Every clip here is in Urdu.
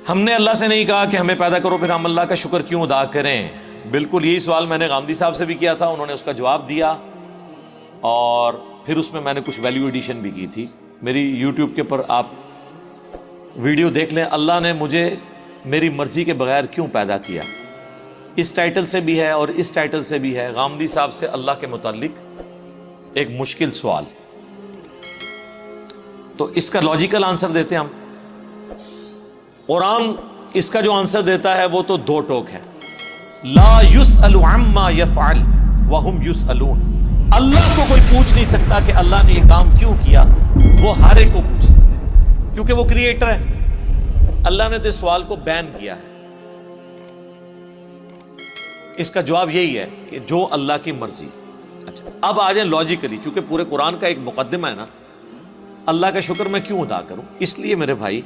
ہم نے اللہ سے نہیں کہا کہ ہمیں پیدا کرو پھر ہم اللہ کا شکر کیوں ادا کریں. بالکل یہی سوال میں نے غامدی صاحب سے بھی کیا تھا, انہوں نے اس کا جواب دیا, اور پھر اس میں نے کچھ ویلیو ایڈیشن بھی کی تھی. میری یوٹیوب کے پر آپ ویڈیو دیکھ لیں, اللہ نے مجھے میری مرضی کے بغیر کیوں پیدا کیا. اس ٹائٹل سے بھی ہے اور اس ٹائٹل سے بھی ہے, غامدی صاحب سے اللہ کے متعلق ایک مشکل سوال. تو اس کا لاجیکل آنسر دیتے ہیں ہم. قرآن اس کا جو آنسر دیتا ہے وہ تو دو ٹوک ہے, لا یسأل عما یفعل وہم یسألون. اللہ کو کوئی پوچھ نہیں سکتا کہ اللہ نے یہ کام کیوں کیا, وہ ہر ایک کو پوچھ سکتے ہیں کیونکہ وہ کریٹر ہے. اللہ نے تو اس سوال کو بین کیا ہے. اس کا جواب یہی ہے کہ جو اللہ کی مرضی. اچھا اب آ جائیں لاجیکلی, چونکہ پورے قرآن کا ایک مقدمہ ہے نا, اللہ کا شکر میں کیوں ادا کروں. اس لیے میرے بھائی,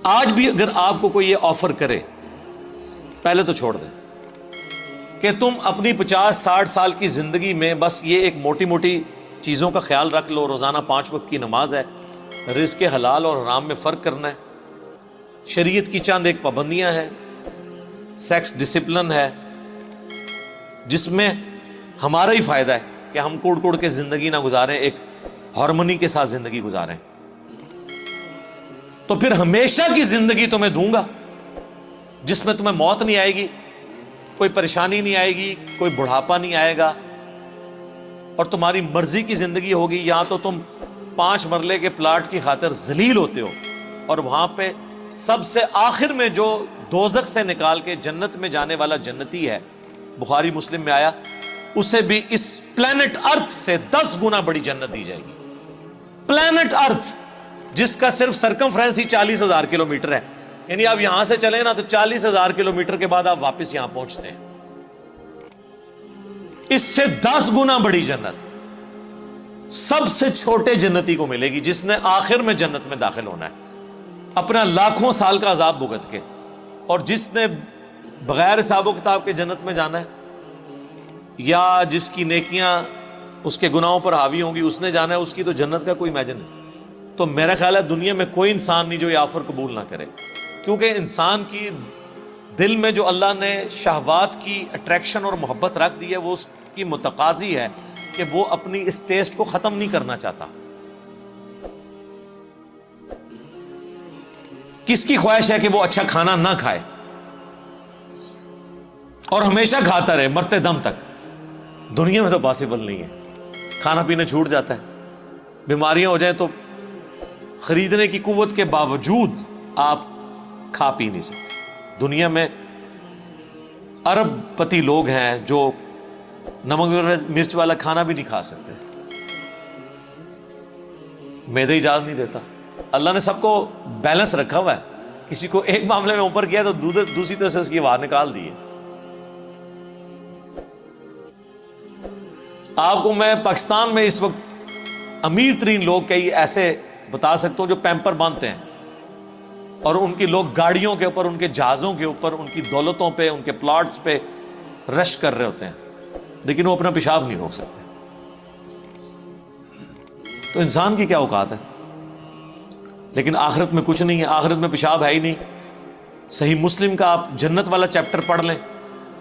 آج بھی اگر آپ کو کوئی یہ آفر کرے, پہلے تو چھوڑ دیں کہ تم اپنی 50-60 سال کی زندگی میں بس یہ ایک موٹی موٹی چیزوں کا خیال رکھ لو, روزانہ 5 وقت کی نماز ہے, رزق حلال اور حرام میں فرق کرنا ہے, شریعت کی چند ایک پابندیاں ہیں, سیکس ڈسپلن ہے جس میں ہمارا ہی فائدہ ہے کہ ہم کوڑ کوڑ کے زندگی نہ گزاریں, ایک ہارمونی کے ساتھ زندگی گزاریں. تو پھر ہمیشہ کی زندگی تمہیں دوں گا جس میں تمہیں موت نہیں آئے گی, کوئی پریشانی نہیں آئے گی, کوئی بڑھاپا نہیں آئے گا, اور تمہاری مرضی کی زندگی ہوگی. یہاں تو تم 5 مرلے کے پلاٹ کی خاطر ذلیل ہوتے ہو, اور وہاں پہ سب سے آخر میں جو دوزخ سے نکال کے جنت میں جانے والا جنتی ہے, بخاری مسلم میں آیا, اسے بھی اس پلانٹ ارتھ سے 10 گنا بڑی جنت دی جائے گی. پلانٹ ارتھ جس کا صرف سرکمفرنس ہی 40,000 کلومیٹر ہے, یعنی آپ یہاں سے چلیں نا تو 40,000 کلومیٹر کے بعد آپ واپس یہاں پہنچتے ہیں. اس سے 10 گنا بڑی جنت سب سے چھوٹے جنتی کو ملے گی جس نے آخر میں جنت میں داخل ہونا ہے اپنا لاکھوں سال کا عذاب بھگت کے, اور جس نے بغیر حساب و کتاب کے جنت میں جانا ہے, یا جس کی نیکیاں اس کے گناہوں پر حاوی ہوں گی اس نے جانا ہے, اس کی تو جنت کا کوئی امیجن نہیں. تو میرا خیال ہے دنیا میں کوئی انسان نہیں جو یہ آفر قبول نہ کرے, کیونکہ انسان کی دل میں جو اللہ نے شہوات کی اٹریکشن اور محبت رکھ دی ہے وہ اس کی متقاضی ہے کہ وہ اپنی اس ٹیسٹ کو ختم نہیں کرنا چاہتا. کس کی خواہش ہے کہ وہ اچھا کھانا نہ کھائے اور ہمیشہ کھاتا رہے مرتے دم تک؟ دنیا میں تو پاسبل نہیں ہے. کھانا پینا چھوٹ جاتا ہے, بیماریاں ہو جائیں تو خریدنے کی قوت کے باوجود آپ کھا پی نہیں سکتے. دنیا میں ارب پتی لوگ ہیں جو نمک مرچ والا کھانا بھی نہیں کھا سکتے, معدہ اجازت نہیں دیتا. اللہ نے سب کو بیلنس رکھا ہوا ہے, کسی کو ایک معاملے میں اوپر کیا تو دوسری طرف سے اس کی آواز نکال دی ہے. آپ کو میں پاکستان میں اس وقت امیر ترین لوگ کئی ایسے بتا سکتا ہوں جو پیمپر باندھتے ہیں, اور ان کی لوگ گاڑیوں کے اوپر, ان کے جہازوں کے اوپر, ان کی دولتوں پہ, ان کے پلاٹس پہ رش کر رہے ہوتے ہیں, لیکن وہ اپنا پیشاب نہیں روک سکتے. تو انسان کی کیا اوقات ہے؟ لیکن آخرت میں کچھ نہیں ہے, آخرت میں پیشاب ہے ہی نہیں. صحیح مسلم کا آپ جنت والا چیپٹر پڑھ لیں,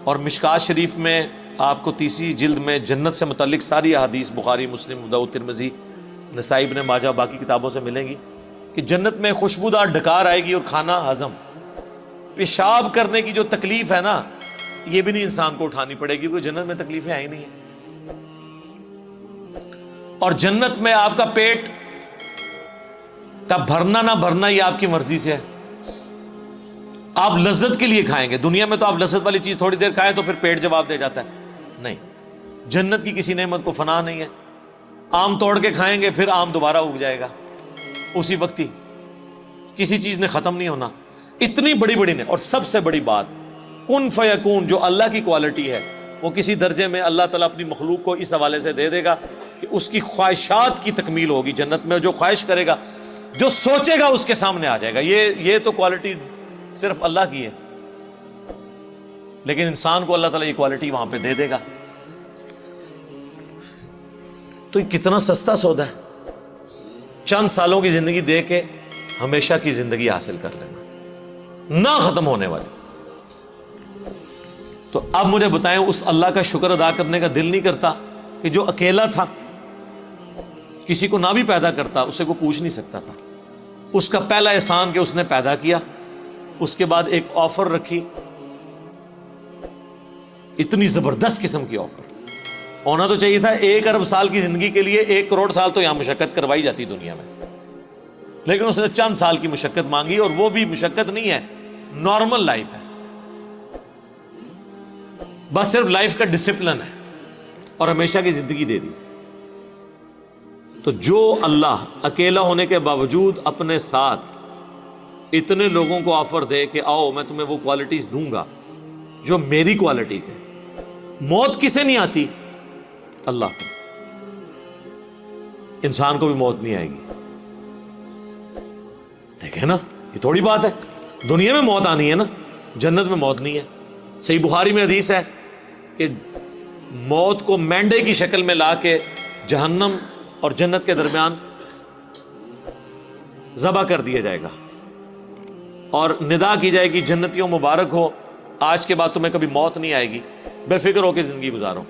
اور مشکات شریف میں آپ کو 30 جلد میں جنت سے متعلق ساری احادیث بخاری, مسلم, ابو داؤد, ترمذی, نسائی, ابن ماجہ, باقی کتابوں سے ملیں گی کہ جنت میں خوشبودار ڈکار آئے گی اور کھانا ہضم. پیشاب کرنے کی جو تکلیف ہے نا, یہ بھی نہیں انسان کو اٹھانی پڑے گی, کیونکہ جنت میں تکلیفیں آئی نہیں ہیں. اور جنت میں آپ کا پیٹ کا بھرنا نہ بھرنا یہ آپ کی مرضی سے ہے. آپ لذت کے لیے کھائیں گے. دنیا میں تو آپ لذت والی چیز تھوڑی دیر کھائیں تو پھر پیٹ جواب دے جاتا ہے. نہیں, جنت کی کسی نعمت کو فنا نہیں ہے. آم توڑ کے کھائیں گے پھر آم دوبارہ اگ جائے گا اسی وقت ہی, کسی چیز نے ختم نہیں ہونا. اتنی بڑی بڑی نے, اور سب سے بڑی بات کن فیکون جو اللہ کی کوالٹی ہے وہ کسی درجے میں اللہ تعالیٰ اپنی مخلوق کو اس حوالے سے دے دے گا کہ اس کی خواہشات کی تکمیل ہوگی جنت میں. جو خواہش کرے گا, جو سوچے گا اس کے سامنے آ جائے گا. یہ تو کوالٹی صرف اللہ کی ہے, لیکن انسان کو اللہ تعالیٰ یہ کوالٹی وہاں پہ دے دے گا. تو یہ کتنا سستا سودا ہے, چند سالوں کی زندگی دے کے ہمیشہ کی زندگی حاصل کر لینا. نہ ختم ہونے والے. تو اب مجھے بتائیں اس اللہ کا شکر ادا کرنے کا دل نہیں کرتا کہ جو اکیلا تھا, کسی کو نہ بھی پیدا کرتا, اسے کوئی پوچھ نہیں سکتا تھا, اس کا پہلا احسان کہ اس نے پیدا کیا, اس کے بعد ایک آفر رکھی, اتنی زبردست قسم کی آفر. ہونا تو چاہیے تھا 1 ارب سال کی زندگی کے لیے 1 کروڑ سال تو یہاں مشقت کروائی جاتی دنیا میں, لیکن اس نے چند سال کی مشقت مانگی, اور وہ بھی مشقت نہیں ہے, نارمل لائف ہے, بس صرف لائف کا ڈسپلن ہے, اور ہمیشہ کی زندگی دے دی. تو جو اللہ اکیلا ہونے کے باوجود اپنے ساتھ اتنے لوگوں کو آفر دے کہ آؤ میں تمہیں وہ کوالٹیز دوں گا جو میری کوالٹیز ہیں. موت کسے نہیں آتی؟ اللہ کو. انسان کو بھی موت نہیں آئے گی. دیکھیں نا, یہ تھوڑی بات ہے, دنیا میں موت آنی ہے نا, جنت میں موت نہیں ہے. صحیح بخاری میں حدیث ہے کہ موت کو مینڈے کی شکل میں لا کے جہنم اور جنت کے درمیان ذبح کر دیا جائے گا, اور ندا کی جائے گی جنتیوں مبارک ہو, آج کے بعد تمہیں کبھی موت نہیں آئے گی, بے فکر ہو کے زندگی گزارو.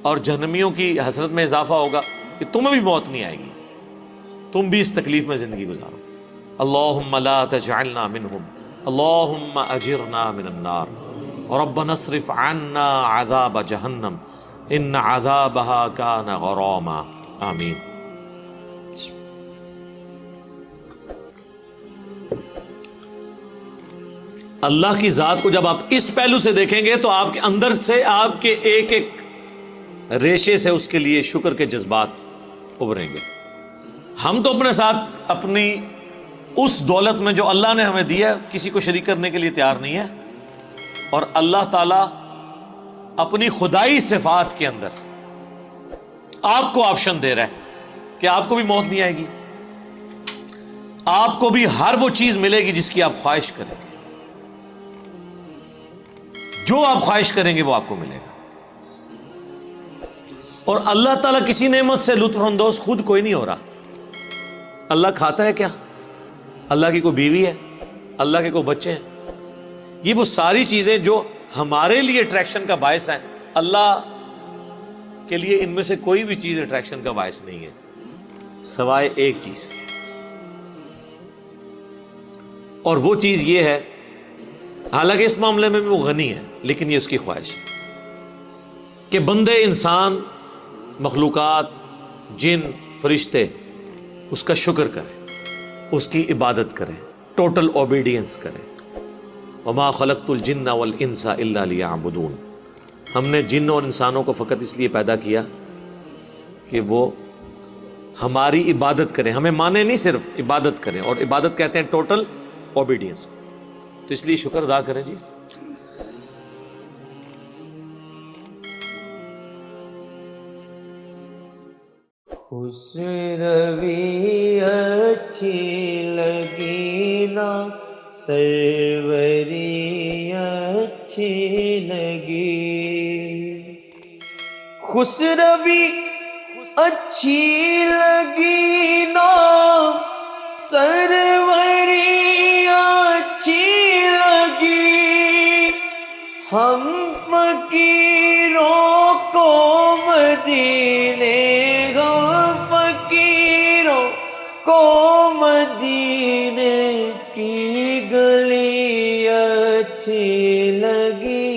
اور جہنمیوں کی حسرت میں اضافہ ہوگا کہ تمہیں بھی موت نہیں آئے گی, تم بھی اس تکلیف میں زندگی گزارو. اللہم لا تجعلنا منہم, اللہم اجرنا من النار, ربنا اصرف عنا عذاب جہنم ان عذابها کان غراما. آمین. اللہ کی ذات کو جب آپ اس پہلو سے دیکھیں گے تو آپ کے اندر سے, آپ کے ایک ایک ریشے سے اس کے لیے شکر کے جذبات ابھریں گے. ہم تو اپنے ساتھ اپنی اس دولت میں جو اللہ نے ہمیں دیا کسی کو شریک کرنے کے لیے تیار نہیں ہے, اور اللہ تعالیٰ اپنی خدائی صفات کے اندر آپ کو آپشن دے رہا ہے کہ آپ کو بھی موت نہیں آئے گی, آپ کو بھی ہر وہ چیز ملے گی جس کی آپ خواہش کریں گے, جو آپ خواہش کریں گے وہ آپ کو ملے گا. اور اللہ تعالیٰ کسی نعمت سے لطف اندوز خود کوئی نہیں ہو رہا. اللہ کھاتا ہے کیا؟ اللہ کی کوئی بیوی ہے؟ اللہ کے کوئی بچے ہیں؟ یہ وہ ساری چیزیں جو ہمارے لیے اٹریکشن کا باعث ہیں, اللہ کے لیے ان میں سے کوئی بھی چیز اٹریکشن کا باعث نہیں ہے سوائے ایک چیز, اور وہ چیز یہ ہے, حالانکہ اس معاملے میں بھی وہ غنی ہے, لیکن یہ اس کی خواہش ہے کہ بندے, انسان, مخلوقات, جن, فرشتے اس کا شکر کریں, اس کی عبادت کریں, ٹوٹل اوبیڈینس کریں. وما خلقت الجن والانس الا لیعبدون. ہم نے جن اور انسانوں کو فقط اس لیے پیدا کیا کہ وہ ہماری عبادت کریں, ہمیں مانے نہیں, صرف عبادت کریں, اور عبادت کہتے ہیں ٹوٹل اوبیڈینس. تو اس لیے شکر ادا کریں جی. خسروی اچھی لگی نا, سروری اچھی لگی, خسروی اچھی لگی نا, سروری اچھی لگی, ہم فقیروں کو مدینے, کو مدینے کی گلی اچھی لگی.